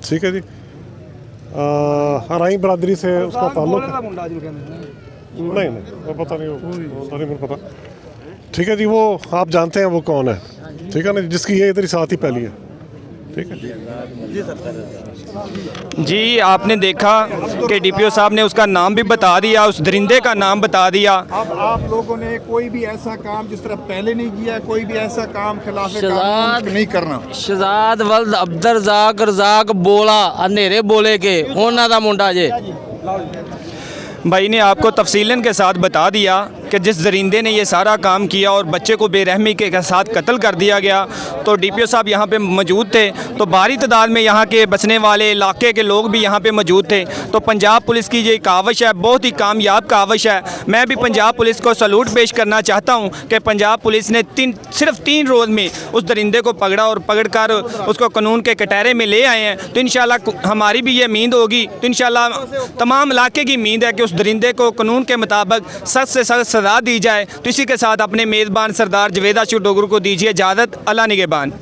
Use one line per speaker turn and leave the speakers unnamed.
ठीक है जी। हराई बरादरी से उसका ताल्लुक है? नहीं वो पता नहीं, वो नहीं मुझे पता। ठीक है जी, वो आप जानते हैं वो कौन है, ठीक है ना, जिसकी ये इधर साथ ही पहली है। ठीक है
जी, आपने देखा कि डीपीओ साहब ने उसका नाम भी बता दिया, उस दरिंदे का नाम बता दिया।
अब आप लोगों ने कोई भी ऐसा काम जिस तरह पहले नहीं किया, कोई भी ऐसा काम खिलाफ कानून नहीं करना।
शहजाद वल्द अब्दुल रज़ाक बोला अंधेरे बोले के होना दा मुंडा जे।
भाई ने आपको तफसीलन के साथ बता दिया कि जिस दरिंदे ने ये सारा काम किया और बच्चे को बेरहमी के साथ कत्ल कर दिया गया, तो डीपीओ साहब यहाँ पे मौजूद थे, तो भारी तादाद में यहाँ के बसने वाले इलाके के लोग भी यहाँ पे मौजूद थे। तो पंजाब पुलिस की ये काविश है, बहुत ही कामयाब काविश है। मैं भी पंजाब पुलिस को सलूट पेश करना चाहता हूँ कि पंजाब पुलिस ने सिर्फ 3 रोज़ में उस दरिंदे को पकड़ा और पकड़ कर उसको कानून के कटहरे में ले आए हैं। तो इंशाल्लाह हमारी भी ये उम्मीद होगी, तो इंशाल्लाह तमाम इलाके की उम्मीद है कि उस दरिंदे को कानून के मुताबिक सख्त से सख्त सज़ा दी जाए। तो इसी के साथ अपने मेज़बान सरदार जवेद आशू डोगरू को दीजिए इजाज़त। अल्लाह निगहबान।